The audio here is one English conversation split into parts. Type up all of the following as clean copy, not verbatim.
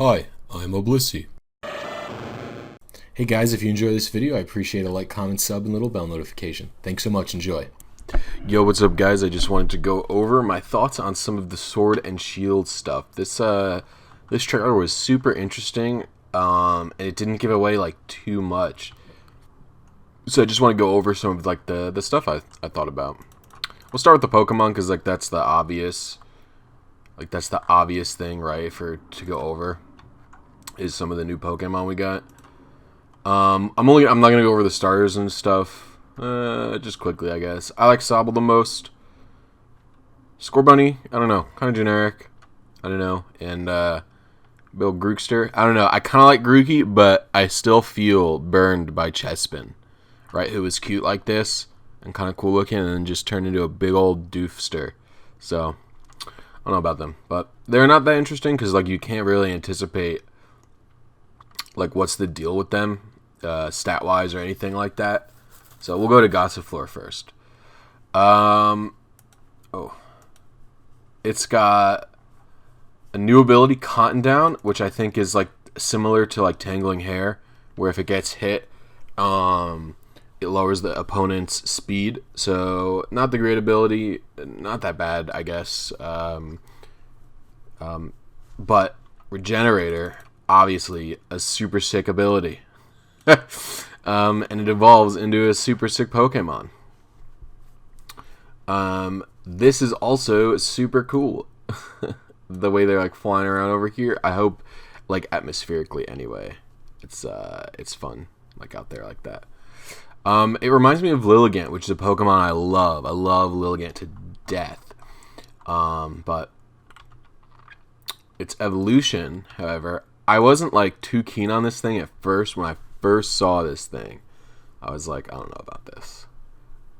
Hi, I'm Blisy. Hey guys, if you enjoy this video, I appreciate a like, comment, sub, and little bell notification. Thanks so much, enjoy. Yo, what's up guys? I just wanted to go over my thoughts on some of the sword and shield stuff. This trailer was super interesting, and it didn't give away like too much. So I just want to go over some of like the stuff I thought about. We'll start with the Pokemon because like that's the obvious thing, right, to go over is some of the new Pokemon we got. I'm not gonna go over the starters and stuff. Just quickly, I guess. I like Sobble the most. Scorbunny, I don't know, kind of generic. I don't know. And Bill Grookster, I don't know. I kind of like Grookey, but I still feel burned by Chespin, right? Who was cute like this and kind of cool looking, and then just turned into a big old doofster. So I don't know about them, but they're not that interesting because like you can't really anticipate like what's the deal with them, stat wise or anything like that. So we'll go to Gossifleur first. It's got a new ability, Cotton Down, which I think is like similar to like Tangling Hair, where if it gets hit, it lowers the opponent's speed. So not the great ability, not that bad, I guess. But Regenerator, obviously a super sick ability. And it evolves into a super sick Pokemon. This is also super cool. The way they're like flying around over here. I hope, like atmospherically anyway, it's fun like out there like that. It reminds me of Lilligant, which is a Pokemon I love. I love Lilligant to death. But its evolution, however, I wasn't like too keen on this thing at first. When I first saw this thing, I was like, I don't know about this.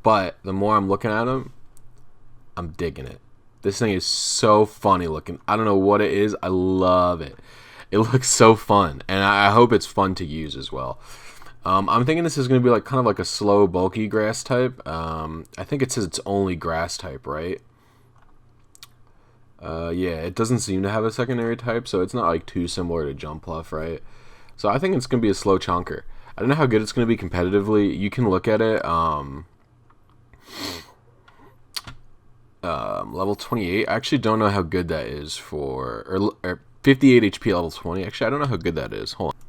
But the more I'm looking at him, I'm digging it. This thing is so funny looking. I don't know what it is. I love it. It looks so fun, and I hope it's fun to use as well. I'm thinking this is going to be like kind of like a slow, bulky grass type. I think it says it's only grass type, right? Yeah, it doesn't seem to have a secondary type, so it's not like too similar to Jumpluff, right? So I think it's going to be a slow chonker. I don't know how good it's going to be competitively. You can look at it. Level 28. I actually don't know how good that is for... Or 58 HP level 20. Actually, I don't know how good that is. Hold on.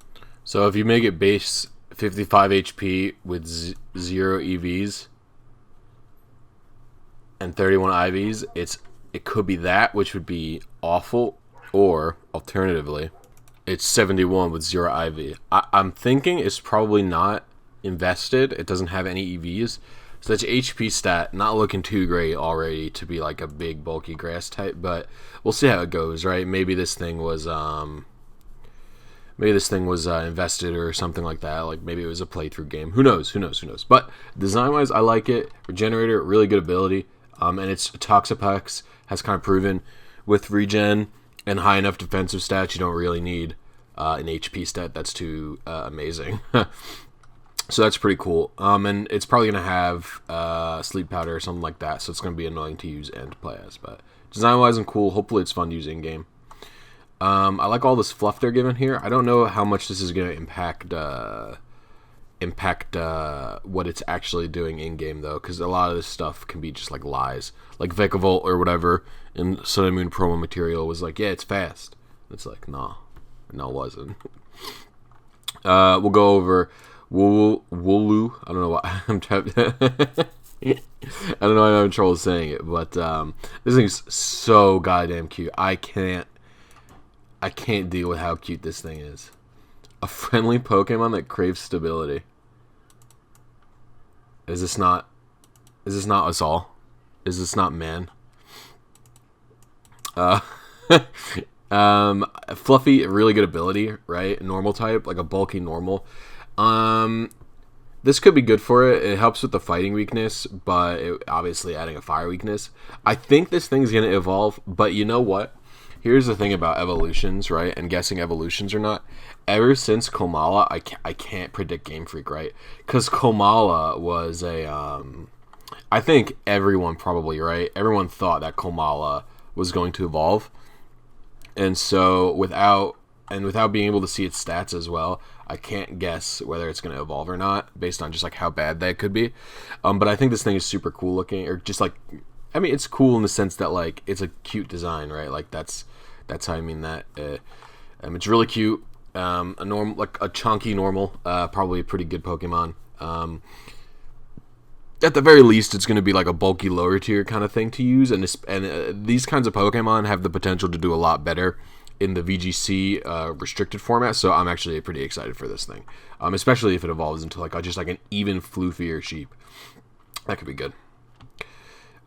So if you make it base 55 HP with 0 EVs and 31 IVs, it could be that, which would be awful, or alternatively, it's 71 with 0 IV. I'm thinking it's probably not invested. It doesn't have any EVs, so that's HP stat not looking too great already to be like a big bulky grass type. But we'll see how it goes, right? Maybe this thing was invested or something like that. Like maybe it was a playthrough game. Who knows? Who knows? Who knows? But design-wise, I like it. Regenerator, really good ability. And its Toxapex has kind of proven with regen and high enough defensive stats, you don't really need an HP stat. That's too amazing. So that's pretty cool. And it's probably going to have sleep powder or something like that, so it's going to be annoying to use and to play as. But design-wise and cool. Hopefully it's fun to use in-game. I like all this fluff they're giving here. I don't know how much this is going to impact what it's actually doing in-game, though, because a lot of this stuff can be just like lies. Like Vikavolt or whatever in Sun and Moon promo material was like, yeah, it's fast. It's like, no, it wasn't. We'll go over Wooloo. I don't know why I'm trying. I don't know why I'm having trouble saying it, but this thing's so goddamn cute. I can't deal with how cute this thing is. A friendly Pokemon that craves stability. Is this not us all? Is this not man? Fluffy, really good ability, right? Normal type, like a bulky normal. This could be good for it. It helps with the fighting weakness, but obviously adding a fire weakness. I think this thing's going to evolve, but you know what? Here's the thing about evolutions, right? And guessing evolutions or not. Ever since Komala, I can't predict Game Freak, right? Because Komala was a... I think everyone probably, right? Everyone thought that Komala was going to evolve. And so without and without being able to see its stats as well, I can't guess whether it's going to evolve or not based on just like how bad that could be. But I think this thing is super cool looking, or just like, I mean, it's cool in the sense that like it's a cute design, right? Like that's how I mean that. It's really cute. A normal, like a chunky normal, probably a pretty good Pokemon. At the very least, it's going to be like a bulky lower tier kind of thing to use, and these kinds of Pokemon have the potential to do a lot better in the VGC restricted format. So I'm actually pretty excited for this thing, especially if it evolves into like just like an even floofier sheep. That could be good.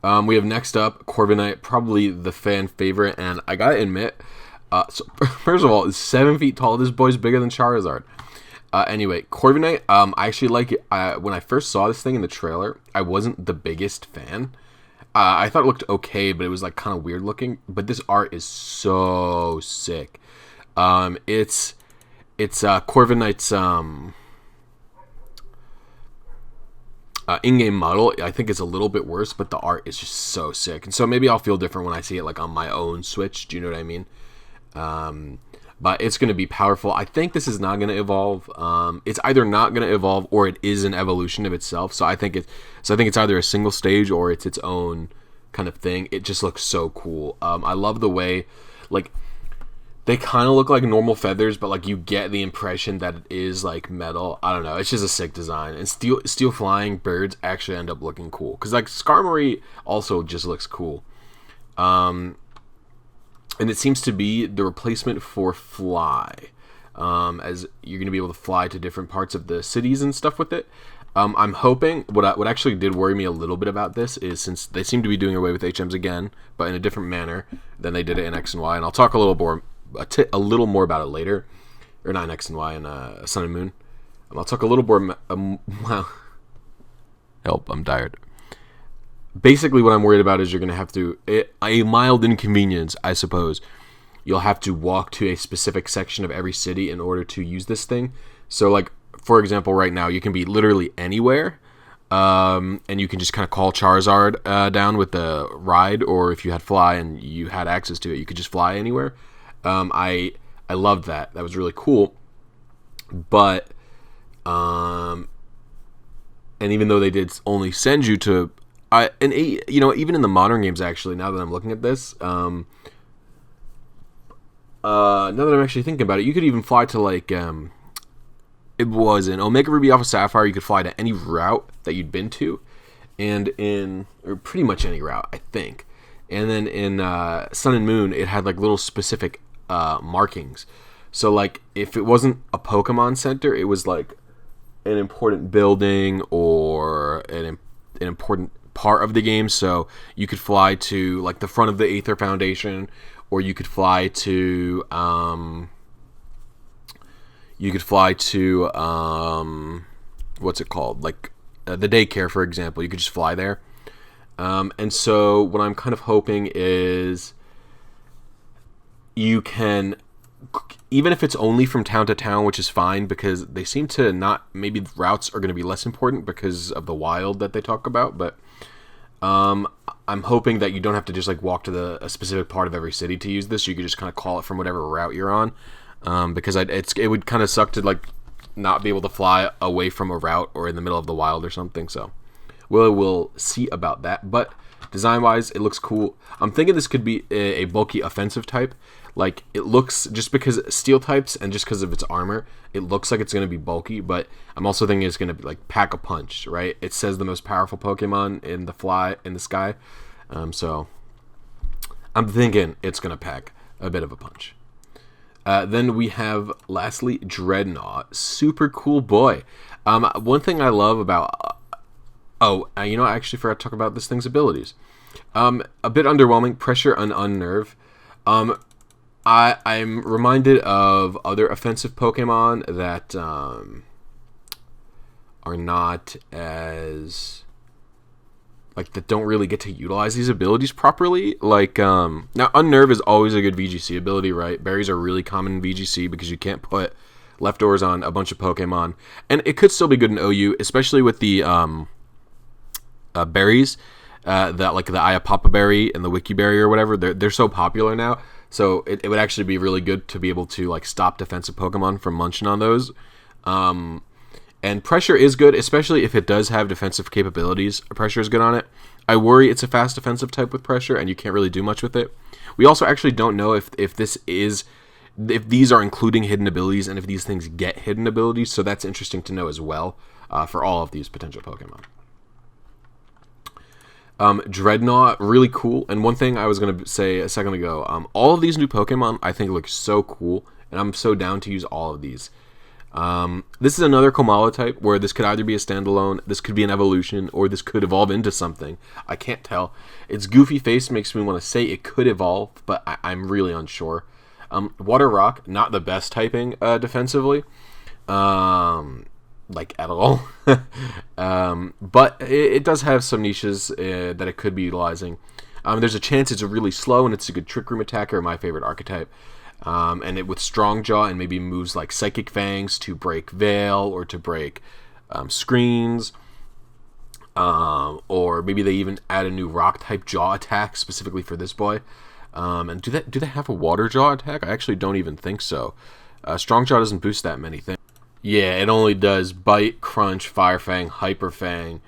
We have next up Corviknight, probably the fan favorite, and I gotta admit, so first of all, it's 7 feet tall. This boy's bigger than Charizard. Anyway, Corviknight, I actually like it. When I first saw this thing in the trailer, I wasn't the biggest fan. I thought it looked okay, but it was like kind of weird looking. But this art is so sick. It's Corviknight's in-game model. I think it's a little bit worse, but the art is just so sick. And so maybe I'll feel different when I see it like on my own Switch. Do you know what I mean? But it's going to be powerful. I think this is not going to evolve. It's either not going to evolve or it is an evolution of itself. So I think it's either a single stage or it's its own kind of thing. It just looks so cool. I love the way, like, they kind of look like normal feathers, but like you get the impression that it is like metal. I don't know. It's just a sick design. And steel flying birds actually end up looking cool because like Skarmory also just looks cool. And it seems to be the replacement for Fly, as you're going to be able to fly to different parts of the cities and stuff with it. I'm hoping, what actually did worry me a little bit about this is since they seem to be doing away with HMs again, but in a different manner than they did it in X and Y, and I'll talk a little more about it later, or not in X and Y, in Sun and Moon. I'll talk a little more, wow, help, I'm tired. Basically, what I'm worried about is you're going to have to, a mild inconvenience, I suppose. You'll have to walk to a specific section of every city in order to use this thing. So, like, for example, right now, you can be literally anywhere, and you can just kind of call Charizard down with the ride, or if you had Fly and you had access to it, you could just fly anywhere. I loved that. That was really cool. But, and even though they did only send you to... even in the modern games, actually, now that I'm looking at this, now that I'm actually thinking about it, you could even fly to, like, it was in Omega Ruby Alpha Sapphire, you could fly to any route that you'd been to, or pretty much any route, I think. And then in Sun and Moon, it had, like, little specific markings. So, like, if it wasn't a Pokemon Center, it was, like, an important building or an important part of the game. So you could fly to like the front of the Aether Foundation, or you could fly to what's it called, like the daycare, for example. You could just fly there. And so what I'm kind of hoping is you can, even if it's only from town to town, which is fine because they seem to not, maybe routes are going to be less important because of the wild that they talk about, but I'm hoping that you don't have to just like walk to a specific part of every city to use this. You could just kind of call it from whatever route you're on, because it would kind of suck to like not be able to fly away from a route or in the middle of the wild or something. So we'll see about that. But design wise, it looks cool. I'm thinking this could be a bulky offensive type. Like, it looks, just because steel types and just because of its armor, it looks like it's going to be bulky, but I'm also thinking it's going to be, like, pack a punch, right? It says the most powerful Pokemon in the sky, so I'm thinking it's going to pack a bit of a punch. Then we have, lastly, Dreadnaught. Super cool boy. One thing I love about... I actually forgot to talk about this thing's abilities. A bit underwhelming. Pressure and Unnerve. I'm reminded of other offensive Pokemon that are not as... like, that don't really get to utilize these abilities properly. Like, now, Unnerve is always a good VGC ability, right? Berries are really common in VGC because you can't put leftovers on a bunch of Pokemon. And it could still be good in OU, especially with the berries, that like the Iapapa berry and the Wiki berry or whatever. They're so popular now. So it would actually be really good to be able to like stop defensive Pokemon from munching on those. And pressure is good, especially if it does have defensive capabilities. Pressure is good on it. I worry it's a fast defensive type with pressure, and you can't really do much with it. We also actually don't know if these are including hidden abilities, and if these things get hidden abilities. So that's interesting to know as well for all of these potential Pokemon. Dreadnaught, really cool. And one thing I was going to say a second ago, all of these new Pokemon I think look so cool, and I'm so down to use all of these. This is another Komala type where this could either be a standalone, this could be an evolution, or this could evolve into something. I can't tell. Its goofy face makes me want to say it could evolve, but I'm really unsure. Waterrock, not the best typing defensively, like at all. But it does have some niches that it could be utilizing. There's a chance it's really slow and it's a good Trick Room attacker, my favorite archetype. And it with Strong Jaw and maybe moves like Psychic Fangs to break Veil or to break screens. Or maybe they even add a new Rock type Jaw attack specifically for this boy. And do they have a Water Jaw attack? I actually don't even think so. Strong Jaw doesn't boost that many things. Yeah, it only does Bite, Crunch, Fire Fang, Hyper Fang,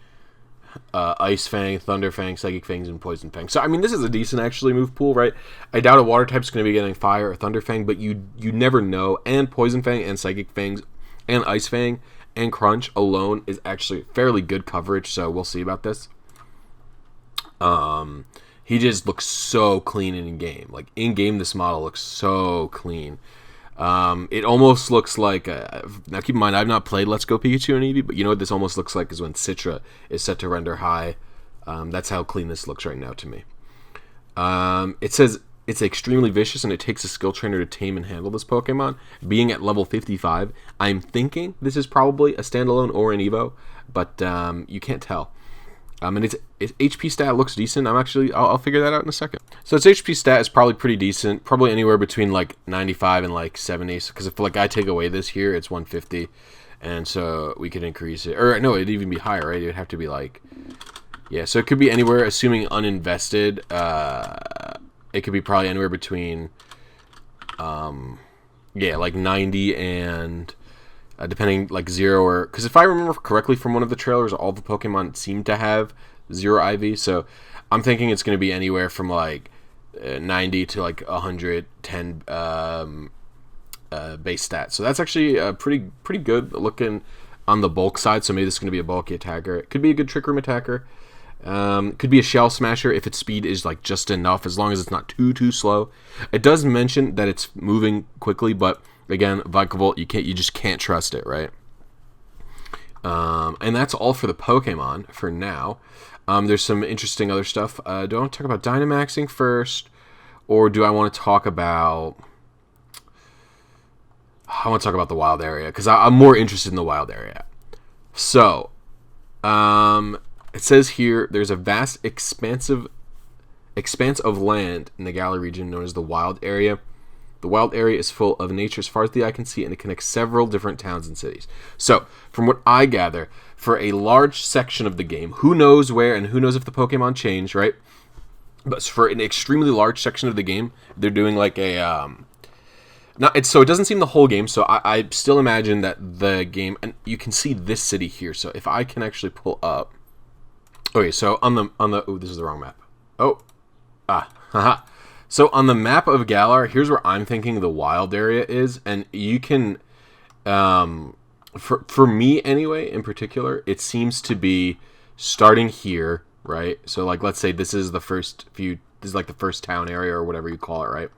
Ice Fang, Thunder Fang, Psychic Fangs, and Poison Fang. So, I mean, this is a decent, actually, move pool, right? I doubt a Water type's going to be getting Fire or Thunder Fang, but you never know. And Poison Fang and Psychic Fangs and Ice Fang and Crunch alone is actually fairly good coverage, so we'll see about this. He just looks so clean in-game. Like, in-game, this model looks so clean. It almost looks like now keep in mind I've not played Let's Go Pikachu and Eevee, but you know what this almost looks like is when Citra is set to render high. That's how clean this looks right now to me. It says it's extremely vicious and it takes a skill trainer to tame and handle this Pokemon. Being at level 55, I'm thinking this is probably a standalone or an Evo, but you can't tell. And its HP stat looks decent. I'll figure that out in a second. So its HP stat is probably pretty decent, probably anywhere between like 95 and like 70. Because if like I take away this here, it's 150, and so we could increase it. Or no, it'd even be higher, right? It would have to be like, yeah. So it could be anywhere, assuming uninvested. It could be probably anywhere between, like 90 and. Depending, like 0 or... Because if I remember correctly from one of the trailers, all the Pokemon seem to have 0 IV. So I'm thinking it's going to be anywhere from like 90 to like 110 base stats. So that's actually pretty good looking on the bulk side. So maybe this is going to be a bulky attacker. It could be a good Trick Room attacker. Could be a Shell Smasher if its speed is like just enough, as long as it's not too slow. It does mention that it's moving quickly, but... Again, Vikavolt, you just can't trust it, right? And that's all for the Pokemon for now. There's some interesting other stuff. Do I want to talk about Dynomaxing first, or do I want to talk about? I want to talk about the wild area because I'm more interested in the wild area. So, it says here there's a vast expanse of land in the Galar region known as the wild area. The wild area is full of nature as far as the eye can see, and it connects several different towns and cities. So, from what I gather, for a large section of the game, who knows where and who knows if the Pokemon change, right? But for an extremely large section of the game, they're doing like a... So it doesn't seem the whole game, so I still imagine that the game... And you can see this city here, so if I can actually pull up... Okay, so on the... Oh, this is the wrong map. Haha. So on the map of Galar, here's where I'm thinking the wild area is, and you can, for me anyway, in particular, it seems to be starting here, right? So like, let's say this is the first this is like the first town area or whatever you call it, right?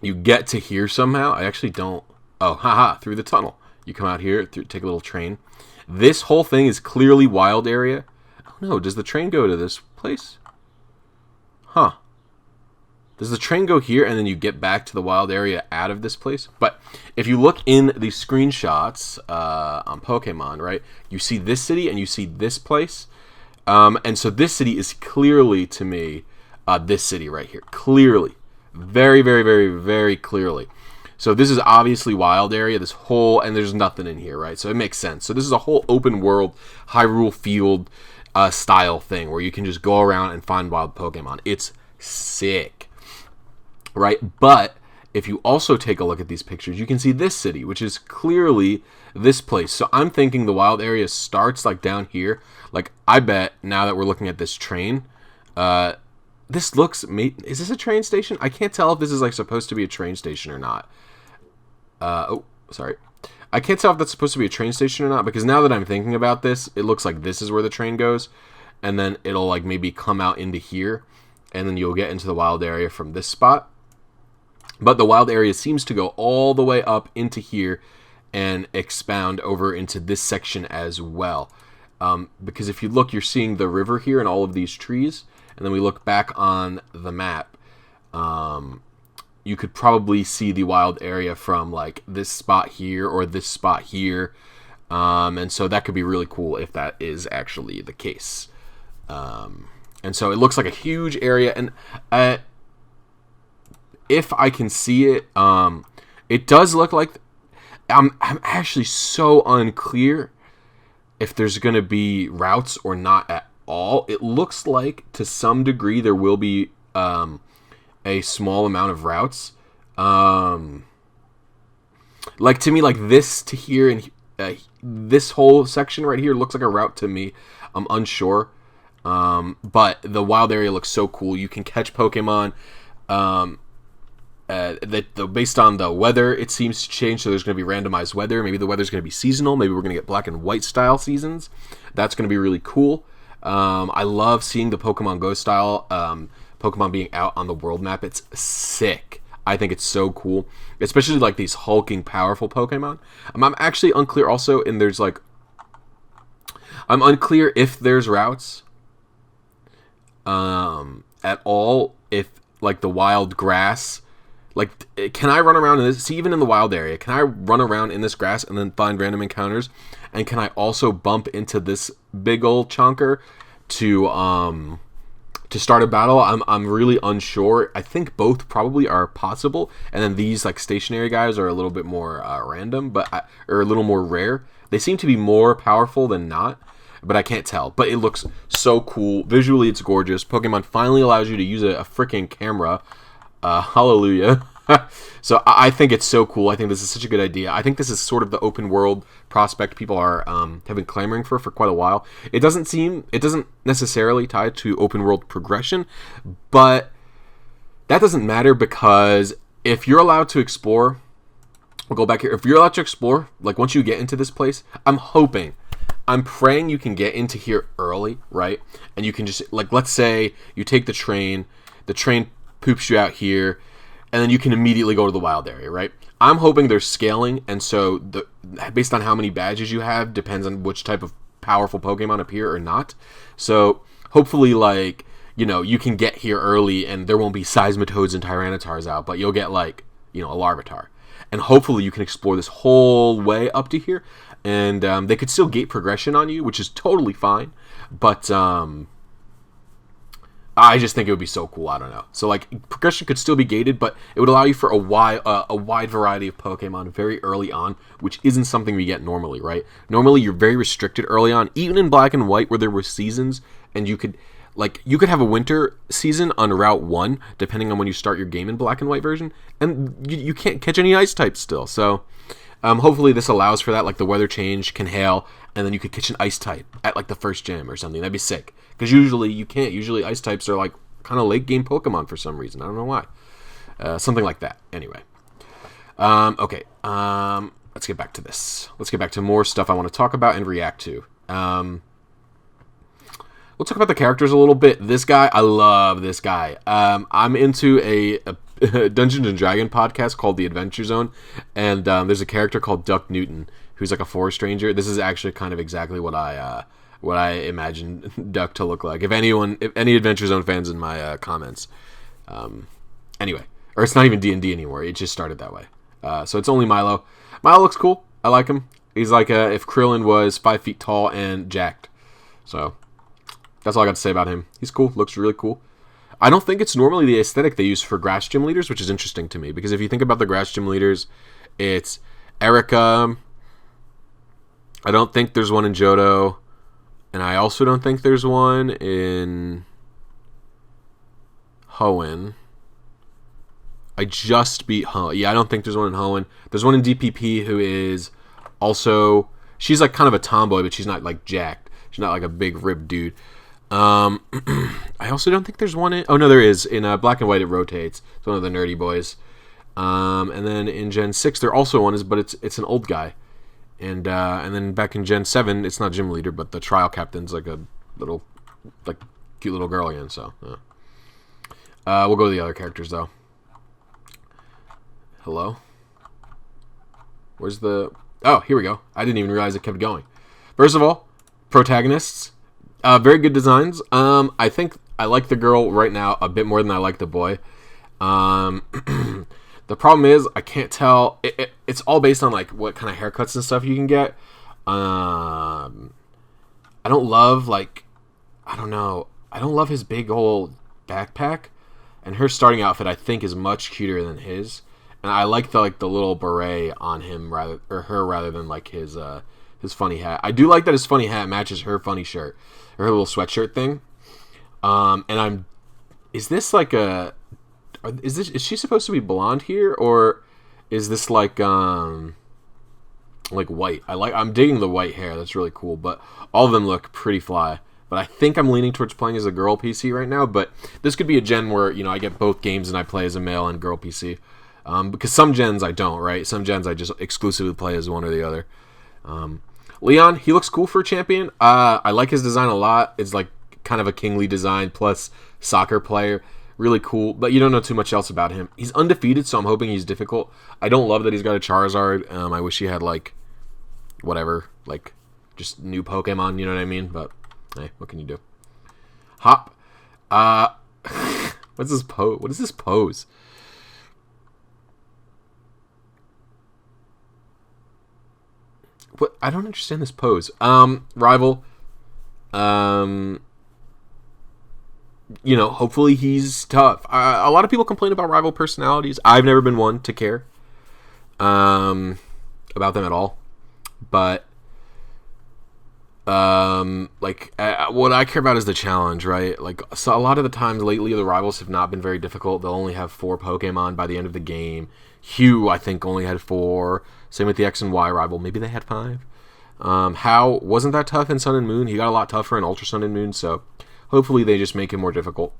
You get to here somehow. I actually don't. Oh, through the tunnel. You come out here, take a little train. This whole thing is clearly wild area. Oh no, does the train go to this place? Huh. Does the train go here and then you get back to the wild area out of this place? But if you look in the screenshots on Pokemon, right, you see this city and you see this place. And so this city is clearly, to me, this city right here. Clearly. Very, very, very, very clearly. So this is obviously wild area, this whole, and there's nothing in here, right? So it makes sense. So this is a whole open world, Hyrule Field style thing where you can just go around and find wild Pokemon. It's sick. right? But if you also take a look at these pictures, you can see this city, which is clearly this place. So I'm thinking the wild area starts like down here. Like, I bet now that we're looking at this train, this looks, is this a train station? I can't tell if this is like supposed to be a train station or not. Oh, sorry. I can't tell if that's supposed to be a train station or not, because now that I'm thinking about this, it looks like this is where the train goes, and then it'll like maybe come out into here, and then you'll get into the wild area from this spot. But the wild area seems to go all the way up into here and expound over into this section as well. Because if you look, you're seeing the river here and all of these trees, and then we look back on the map, you could probably see the wild area from like this spot here or this spot here. And so that could be really cool if that is actually the case. And so it looks like a huge area. And if I can see it, it does look like... I'm actually so unclear if there's going to be routes or not at all. It looks like to some degree there will be... a small amount of routes. Like, to me, like this to here and this whole section right here looks like a route to me. I'm unsure. But the wild area looks so cool. You can catch Pokemon. Based on the weather, it seems to change. So there's going to be randomized weather. Maybe the weather's going to be seasonal. Maybe we're going to get black and white style seasons. That's going to be really cool. I love seeing the Pokemon Go style Pokemon being out on the world map. It's sick. I think it's so cool, especially like these hulking, powerful Pokemon. I'm actually unclear also, and there's like, I'm unclear if there's routes at all. If like the wild grass, like, can I run around in this? See, even in the wild area, can I run around in this grass and then find random encounters? And can I also bump into this big old chunker to start a battle? I'm really unsure. I think both probably are possible, and then these like stationary guys are a little bit more random, or a little more rare. They seem to be more powerful than not, but I can't tell. But it looks so cool. Visually, it's gorgeous. Pokemon finally allows you to use a freaking camera. Hallelujah. So I think it's so cool. I think this is such a good idea. I think this is sort of the open world prospect people are have been clamoring for quite a while. It doesn't necessarily tie to open world progression, but that doesn't matter, because if you're allowed to explore, we'll go back here. If you're allowed to explore, like once you get into this place, I'm praying you can get into here early, right? And you can just, like, let's say you take the train poops you out here, and then you can immediately go to the wild area, right? I'm hoping there's scaling, and so based on how many badges you have depends on which type of powerful Pokemon appear or not. So hopefully, like, you know, you can get here early and there won't be Seismitoads and Tyrannotars out, but you'll get, like, you know, a Larvitar. And hopefully you can explore this whole way up to here, and they could still gate progression on you, which is totally fine, but I just think it would be so cool. I don't know. So, like, progression could still be gated, but it would allow you for a wide variety of Pokemon very early on, which isn't something we get normally, right? Normally, you're very restricted early on, even in Black and White, where there were seasons, and you could have a winter season on Route 1, depending on when you start your game in Black and White version, and you can't catch any ice types still. So, hopefully this allows for that, like the weather change can hail, and then you could catch an ice type at like the first gym or something. That'd be sick. Because usually you can't. Usually ice types are like kind of late game Pokemon for some reason. I don't know why. Something like that. Anyway. Okay. Let's get back to this. Let's get back to more stuff I want to talk about and react to. We'll talk about the characters a little bit. This guy, I love this guy. I'm into a Dungeons and Dragon podcast called The Adventure Zone, and there's a character called Duck Newton who's like a forest ranger. This is actually kind of exactly what I imagine Duck to look like. If any Adventure Zone fans in my comments. Anyway, or it's not even D&D anymore. It just started that way. So it's only Milo. Milo looks cool. I like him. He's like if Krillin was 5 feet tall and jacked. So that's all I got to say about him. He's cool. Looks really cool. I don't think it's normally the aesthetic they use for grass gym leaders, which is interesting to me. Because if you think about the grass gym leaders, it's Erica. I don't think there's one in Johto. And I also don't think there's one in Hoenn. I just beat Hoenn. Yeah, I don't think there's one in Hoenn. There's one in DPP who is also... She's like kind of a tomboy, but she's not like jacked. She's not like a big ripped dude. I also don't think there's one in... Oh, no, there is. In Black and White, it rotates. It's one of the nerdy boys. And then in Gen 6, there also one is, but it's an old guy. And then back in Gen 7, it's not Gym Leader, but the Trial Captain's like a little, like, cute little girl again, so... we'll go to the other characters, though. Hello? Where's the... Oh, here we go. I didn't even realize it kept going. First of all, protagonists. Very good designs. I think I like the girl right now a bit more than I like the boy. The problem is I can't tell. It's all based on like what kind of haircuts and stuff you can get. I don't love like... I don't know. I don't love his big old backpack. And her starting outfit I think is much cuter than his. And I like the little beret on him rather than like his funny hat. I do like that his funny hat matches her funny shirt, or her little sweatshirt thing. Is this like a... Is she supposed to be blonde here, or is this like white? I'm digging the white hair. That's really cool. But all of them look pretty fly. But I think I'm leaning towards playing as a girl PC right now. But this could be a gen where I get both games and I play as a male and girl PC. Because some gens I don't, right? Some gens I just exclusively play as one or the other. Leon, he looks cool for a champion. I like his design a lot. It's like kind of a kingly design plus soccer player. Really cool, but you don't know too much else about him. He's undefeated, so I'm hoping he's difficult. I don't love that he's got a Charizard. I wish he had like whatever, like just new Pokemon, you know what I mean? But hey, what can you do? Hop. What's this pose? What is this pose? What? I don't understand this pose. Rival. Hopefully he's tough. A lot of people complain about rival personalities. I've never been one to care about them at all. But what I care about is the challenge, right? Like, so a lot of the times lately, the rivals have not been very difficult. They'll only have 4 Pokemon by the end of the game. Hugh, I think, only had 4. Same with the X and Y rival. Maybe they had 5. How wasn't that tough in Sun and Moon? He got a lot tougher in Ultra Sun and Moon, so hopefully they just make it more difficult.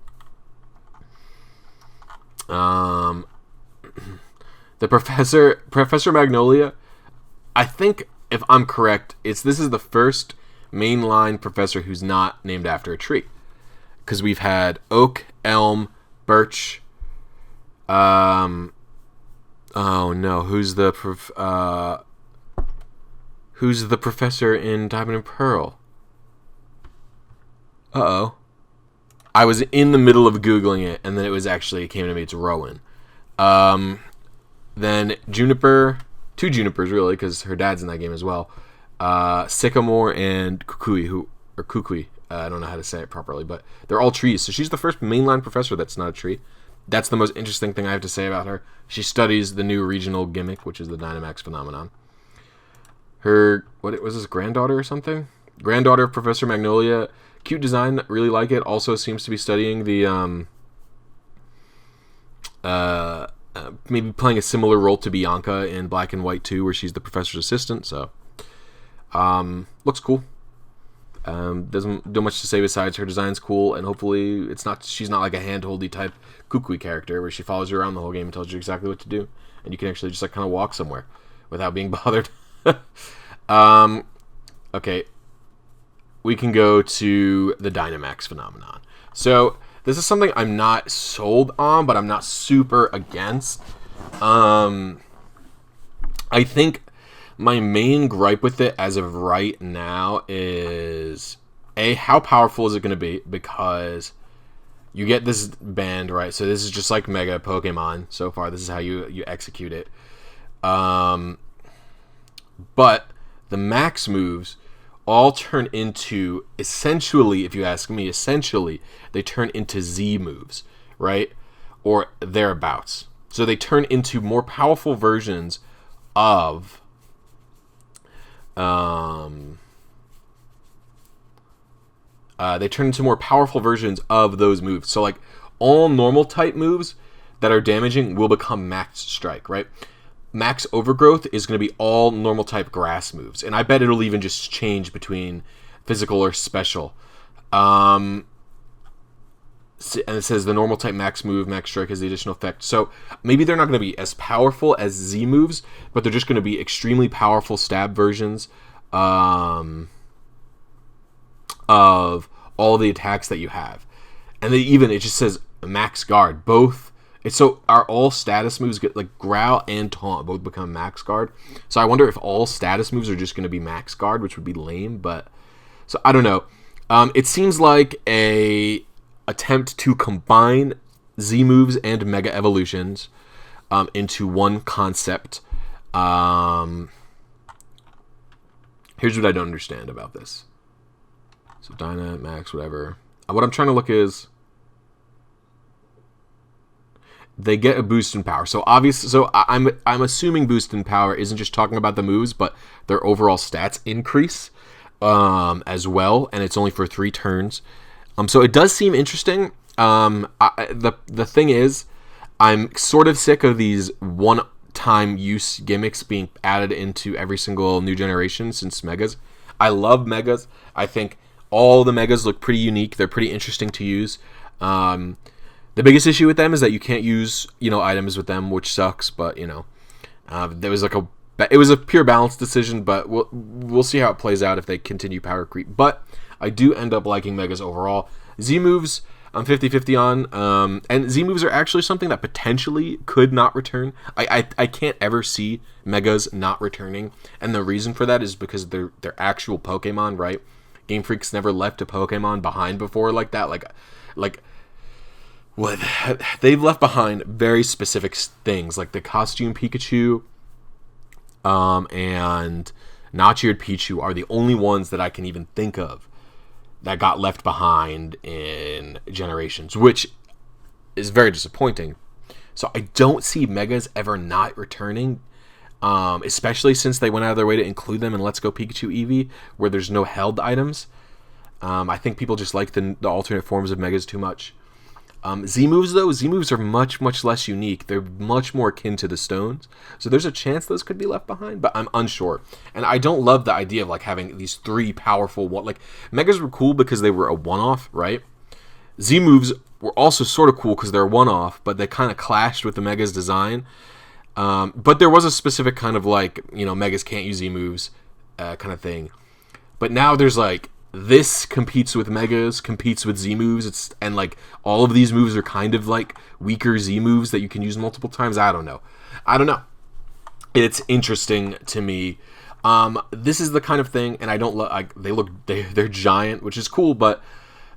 The Professor Magnolia, I think, if I'm correct, this is the first mainline professor who's not named after a tree. Because we've had oak, elm, birch. Oh no, who's the professor in Diamond and Pearl? Uh-oh. I was in the middle of Googling it, and then it came to me, it's Rowan. Then Juniper, 2 Junipers, really, because her dad's in that game as well. Sycamore and Kukui, I don't know how to say it properly, but they're all trees. So she's the first mainline professor that's not a tree. That's the most interesting thing I have to say about her. She studies the new regional gimmick, which is the Dynomax phenomenon. Her, what was this, granddaughter or something? Granddaughter of Professor Magnolia. Cute design, really like it. Also seems to be studying the, maybe playing a similar role to Bianca in Black and White 2, where she's the professor's assistant, so. Looks cool. Doesn't do much to say besides her design's cool, and hopefully she's not like a hand-holdy type Kukui character where she follows you around the whole game and tells you exactly what to do, and you can actually just like kind of walk somewhere without being bothered. Okay, we can go to the Dynomax phenomenon. So this is something I'm not sold on, but I'm not super against. I think my main gripe with it as of right now is, how powerful is it going to be? Because you get this band, right? So this is just like Mega Pokemon so far. This is how you execute it. But the max moves all turn into, essentially, if you ask me, they turn into Z moves, right? Or thereabouts. So they turn into more powerful versions of those moves. So like all normal type moves, that are damaging will become max strike, right? Max overgrowth is going to be all normal type grass moves, and I bet it'll even just change between physical or special. And it says the normal type max move, max strike has the additional effect. So maybe they're not going to be as powerful as Z moves, but they're just going to be extremely powerful stab versions of all the attacks that you have. And it just says max guard. Both. So are all status moves, like growl and taunt, both become max guard? So I wonder if all status moves are just going to be max guard, which would be lame. But so I don't know. It seems like a attempt to combine Z moves and Mega Evolutions into one concept. Here's what I don't understand about this. So Dynomax, whatever. What I'm trying to look is they get a boost in power. So obviously, I'm assuming boost in power isn't just talking about the moves, but their overall stats increase as well, and it's only for 3 turns. So it does seem interesting. The thing is, I'm sort of sick of these one-time use gimmicks being added into every single new generation since Megas. I love Megas. I think all the Megas look pretty unique. They're pretty interesting to use. The biggest issue with them is that you can't use, items with them, which sucks. But there was it was a pure balance decision. But we'll see how it plays out if they continue power creep. But I do end up liking Megas overall. Z moves, I'm 50-50 on. And Z moves are actually something that potentially could not return. I can't ever see Megas not returning, and the reason for that is because they're actual Pokemon, right? Game Freak's never left a Pokemon behind before like that. Like. What they've left behind very specific things, like the costume Pikachu and Notch-eared Pichu are the only ones that I can even think of that got left behind in Generations, which is very disappointing. So I don't see Megas ever not returning, especially since they went out of their way to include them in Let's Go Pikachu Eevee, where there's no held items. I think people just like the alternate forms of Megas too much. Z moves, though, Z moves are much, much less unique. They're much more akin to the stones. So there's a chance those could be left behind, but I'm unsure. And I don't love the idea of having these 3 powerful Megas were cool because they were a one-off, right? Z moves were also sort of cool because they're a one-off, but they kind of clashed with the Megas design. But there was a specific kind of Megas can't use Z moves kind of thing. But now there's this competes with Megas, competes with Z moves. And all of these moves are kind of weaker Z moves that you can use multiple times. I don't know. It's interesting to me. This is the kind of thing, and I don't they're giant, which is cool. But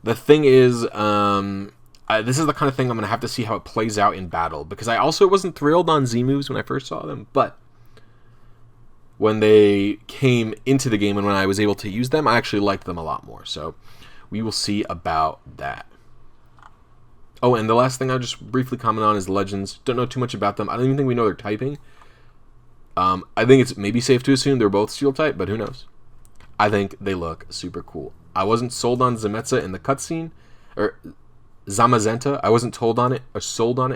the thing is, this is the kind of thing I'm gonna have to see how it plays out in battle, because I also wasn't thrilled on Z moves when I first saw them, but when they came into the game and when I was able to use them, I actually liked them a lot more. So we will see about that. Oh, and the last thing I'll just briefly comment on is Legends. Don't know too much about them. I don't even think we know their typing. I think it's maybe safe to assume they're both Steel type, but who knows? I think they look super cool. I wasn't sold on Zamazenta in the cutscene, or Zamazenta. I wasn't sold on it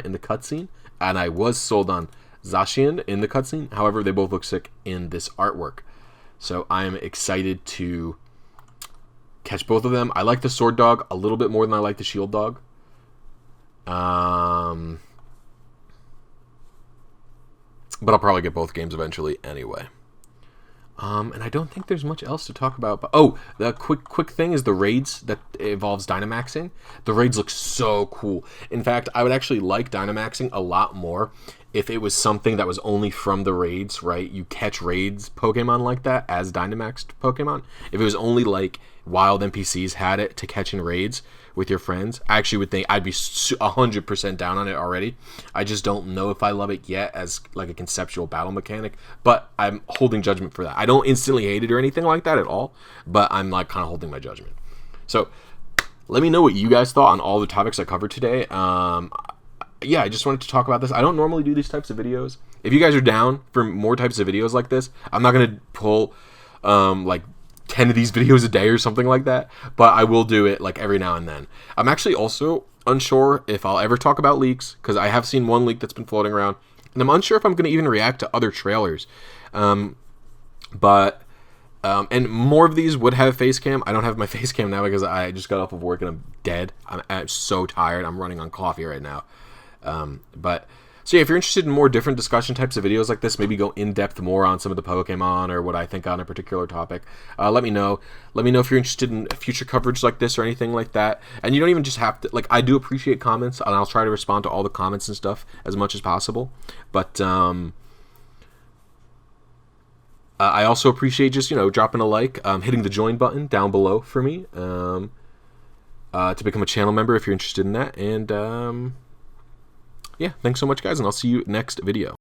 in the cutscene, and I was sold on Zacian in the cutscene. However, they both look sick in this artwork. So I am excited to catch both of them. I like the Sword Dog a little bit more than I like the Shield Dog. But I'll probably get both games eventually anyway. And I don't think there's much else to talk about. But the quick thing is the raids that involves Dynomaxing. The raids look so cool. In fact, I would actually like Dynomaxing a lot more if it was something that was only from the raids, right? You catch raids Pokemon like that as Dynamaxed Pokemon. If it was only wild NPCs had it to catch in raids with your friends, I actually would think I'd be 100% down on it already. I just don't know if I love it yet as a conceptual battle mechanic, but I'm holding judgment for that. I don't instantly hate it or anything like that at all, but I'm kind of holding my judgment. So let me know what you guys thought on all the topics I covered today. Yeah, I just wanted to talk about this. I don't normally do these types of videos. If you guys are down for more types of videos like this, I'm not going to pull 10 of these videos a day or something like that, but I will do it every now and then. I'm actually also unsure if I'll ever talk about leaks, because I have seen one leak that's been floating around, and I'm unsure if I'm going to even react to other trailers. And more of these would have face cam. I don't have my face cam now because I just got off of work and I'm dead. I'm so tired. I'm running on coffee right now. So yeah, if you're interested in more different discussion types of videos like this, maybe go in depth more on some of the Pokemon or what I think on a particular topic, let me know. Let me know if you're interested in future coverage like this or anything like that. And you don't even just have to, like, I do appreciate comments, and I'll try to respond to all the comments and stuff as much as possible. But I also appreciate just, dropping a like, hitting the join button down below for me, to become a channel member if you're interested in that. And yeah, thanks so much, guys, and I'll see you next video.